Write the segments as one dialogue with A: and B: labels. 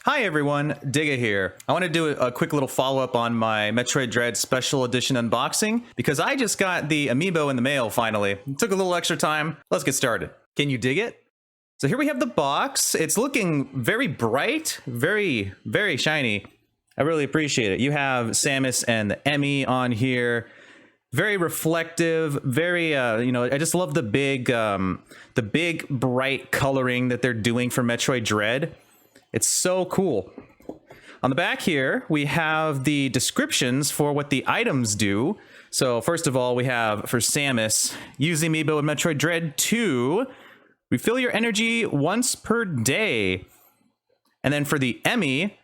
A: Hi everyone, Digga here. I want to do a quick little follow-up on my Metroid Dread Special Edition unboxing because I just got the amiibo in the mail finally. It took a little extra time. Let's get started. Can you dig it? So here we have the box. It's looking very bright, very shiny. I really appreciate it. You have Samus and the Emmy on here. Very reflective, very, I just love the big bright coloring that they're doing for Metroid Dread. It's so cool. On the back here, we have the descriptions for what the items do. So first of all, we have for Samus, use the amiibo in Metroid Dread 2, refill your energy once per day. And then for the Emmy,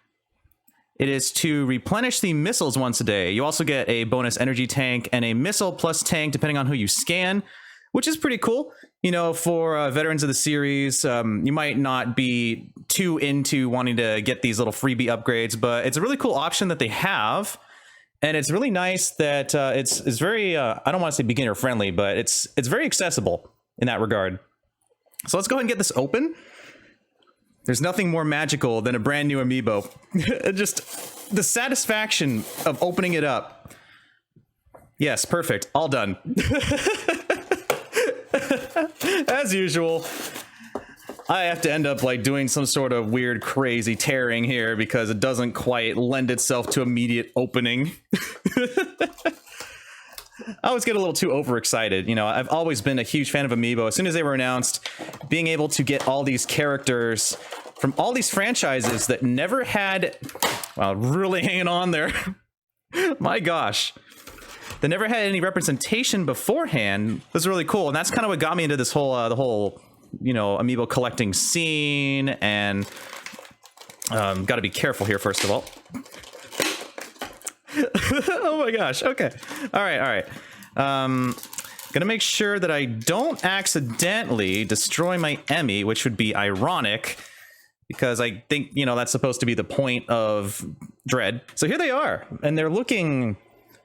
A: it is to replenish the missiles once a day. You also get a bonus energy tank and a missile plus tank depending on who you scan, which is pretty cool. You know, for veterans of the series, you might not be too into wanting to get these little freebie upgrades, but it's a really cool option that they have. And it's really nice that it's very, I don't want to say beginner friendly, but it's very accessible in that regard. So let's go ahead and get this open. There's nothing more magical than a brand new amiibo. Just the satisfaction of opening it up. Yes, perfect. All done. As usual, I have to end up like doing some sort of weird, crazy tearing here because it doesn't quite lend itself to immediate opening. I always get a little too overexcited. You know, I've always been a huge fan of Amiibo. As soon as they were announced, being able to get all these characters from all these franchises that never had, well, really hanging on there. My gosh. They never had any representation beforehand. It was really cool. And that's kind of what got me into this whole, Amiibo collecting scene. And got to be careful here, first of all. Oh my gosh. Okay. All right. Gonna make sure that I don't accidentally destroy my Emmy, which would be ironic because I think, that's supposed to be the point of Dread. So here they are, and they're looking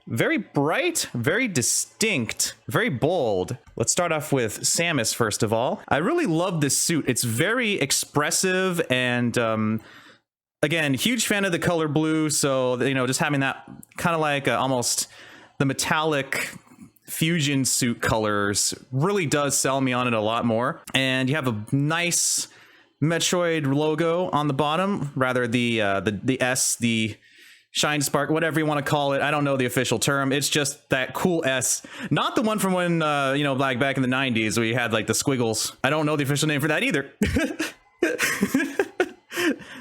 A: very bright, very distinct, very bold. Let's start off with Samus, first of all. I really love this suit. It's very expressive and, again, huge fan of the color blue. So, just having that kind of like almost the metallic fusion suit colors really does sell me on it a lot more. And you have a nice Metroid logo on the bottom, rather the S, the Shine Spark, whatever you want to call it. I don't know the official term. It's just that cool S. Not the one from when, like back in the 90s where you had like the squiggles. I don't know the official name for that either.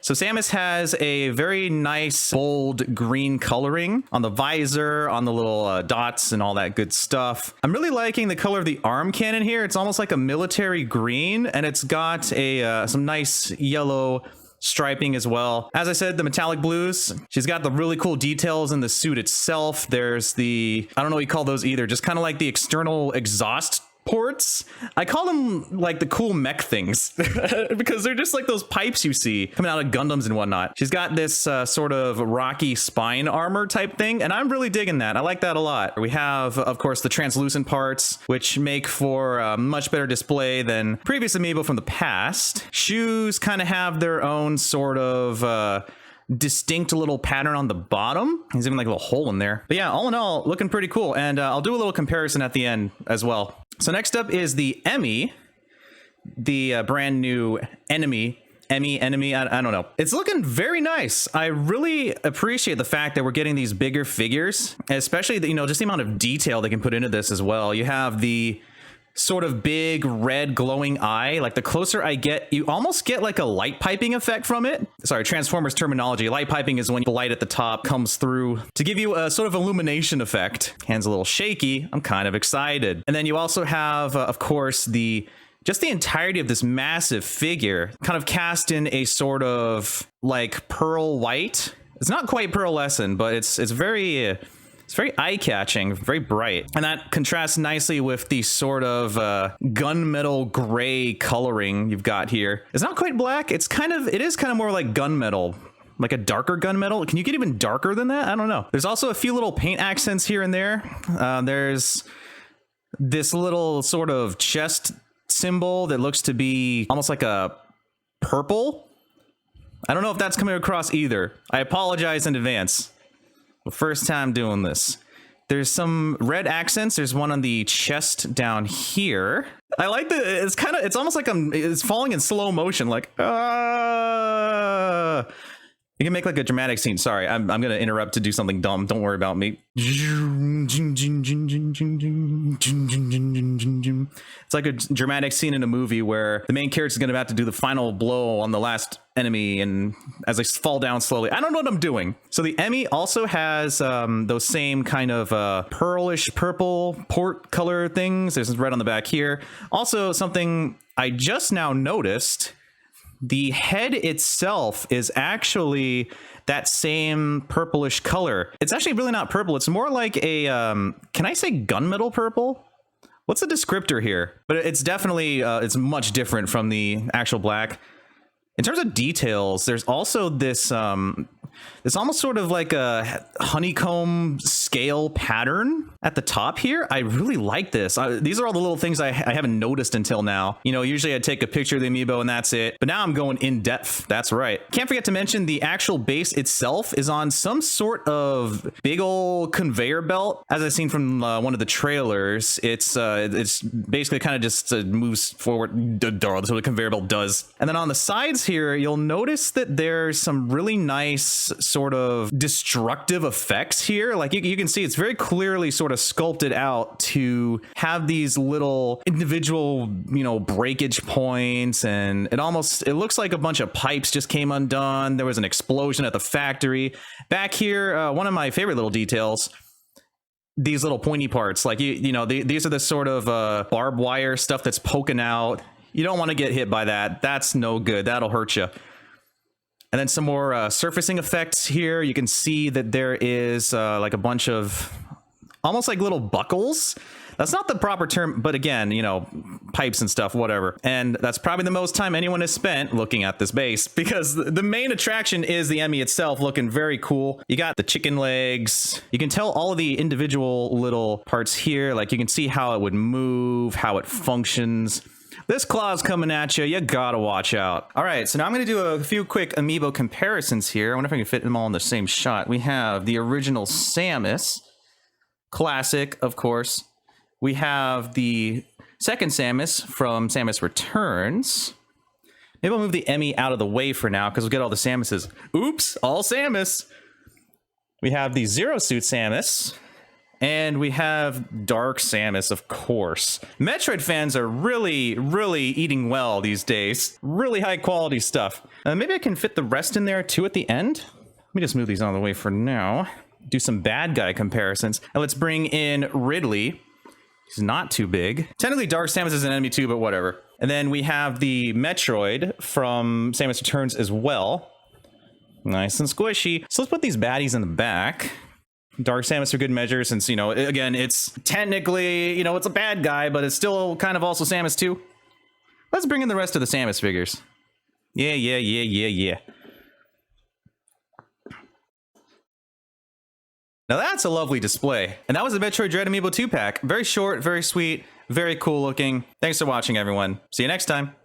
A: So Samus has a very nice, bold green coloring on the visor, on the little dots and all that good stuff. I'm really liking the color of the arm cannon here. It's almost like a military green, and it's got a some nice yellow striping as well. As I said, the metallic blues. She's got the really cool details in the suit itself. There's the, I don't know what you call those either, just kind of like the external exhaust ports. I call them like the cool mech things because they're just like those pipes you see coming out of Gundams and whatnot. She's got this sort of rocky spine armor type thing, and I'm really digging that. I like that a lot. We have, of course, the translucent parts, which make for a much better display than previous amiibo from the past. Shoes kind of have their own sort of distinct little pattern on the bottom. There's even like a little hole in there. But yeah, all in all, looking pretty cool. And I'll do a little comparison at the end as well. So next up is the Emmy, the brand new enemy. Enemy, I don't know. It's looking very nice. I really appreciate the fact that we're getting these bigger figures, especially the, just the amount of detail they can put into this as well. You have the sort of big red glowing eye. Like the closer I get, you almost get like a light piping effect from it. Sorry, Transformers terminology. Light piping is when the light at the top comes through to give you a sort of illumination effect. Hand's a little shaky. I'm kind of excited. And then you also have, of course, just the entirety of this massive figure kind of cast in a sort of like pearl white. It's not quite pearlescent, but it's very eye-catching, very bright. And that contrasts nicely with the sort of gunmetal gray coloring you've got here. It's not quite black. It is kind of more like gunmetal, like a darker gunmetal. Can you get even darker than that? I don't know. There's also a few little paint accents here and there. There's this little sort of chest symbol that looks to be almost like a purple. I don't know if that's coming across either. I apologize in advance. First time doing this. There's some red accents. There's one on the chest down here. I like the, it's almost like it's falling in slow motion, like, You can make like a dramatic scene. Sorry, I'm going to interrupt to do something dumb. Don't worry about me. It's like a dramatic scene in a movie where the main character is going to have to do the final blow on the last enemy, and as they fall down slowly. I don't know what I'm doing. So the Emmy also has those same kind of pearlish purple port color things. There's red on the back here. Also, something I just now noticed. The head itself is actually that same purplish color. It's actually really not purple. It's more like a, can I say gunmetal purple? What's the descriptor here? But it's definitely, it's much different from the actual black. In terms of details, there's also this, it's almost sort of like a honeycomb scale pattern at the top here. I really like this. These are all the little things I haven't noticed until now. You know, usually I'd take a picture of the amiibo and that's it. But now I'm going in depth. That's right. Can't forget to mention the actual base itself is on some sort of big old conveyor belt. As I've seen from one of the trailers, it's basically kind of just moves forward. That's what the conveyor belt does. And then on the sides here, you'll notice that there's some really nice sort of destructive effects here. Like you can see it's very clearly sort of sculpted out to have these little individual, you know, breakage points, and it looks like a bunch of pipes just came undone. There was an explosion at the factory. Back here, one of my favorite little details, these little pointy parts, like you know, these are the sort of barbed wire stuff that's poking out. You don't want to get hit by that. That's no good. That'll hurt you. And then some more surfacing effects here. You can see that there is like a bunch of almost like little buckles. That's not the proper term, but again, you know, pipes and stuff, whatever. And that's probably the most time anyone has spent looking at this base, because the main attraction is the Emmy itself looking very cool. You got the chicken legs. You can tell all of the individual little parts here. Like you can see how it would move, how it functions. This claw's coming at you. You gotta watch out. All right, so now I'm gonna do a few quick amiibo comparisons here. I wonder if I can fit them all in the same shot. We have the original Samus, classic, of course. We have the second Samus from Samus Returns. Maybe I'll move the Emmy out of the way for now because we'll get all the Samuses. Oops, all Samus. We have the Zero Suit Samus. And we have Dark Samus, of course. Metroid fans are really, really eating well these days. Really high quality stuff. Maybe I can fit the rest in there too at the end. Let me just move these out of the way for now. Do some bad guy comparisons. And let's bring in Ridley. He's not too big. Technically, Dark Samus is an enemy too, but whatever. And then we have the Metroid from Samus Returns as well. Nice and squishy. So let's put these baddies in the back. Dark Samus for good measure, since, you know, again, it's technically, you know, it's a bad guy, but it's still kind of also Samus too. Let's bring in the rest of the Samus figures. Yeah. Now that's a lovely display. And that was the Metroid Dread Amiibo 2-pack. Very short, very sweet, very cool looking. Thanks for watching, everyone. See you next time.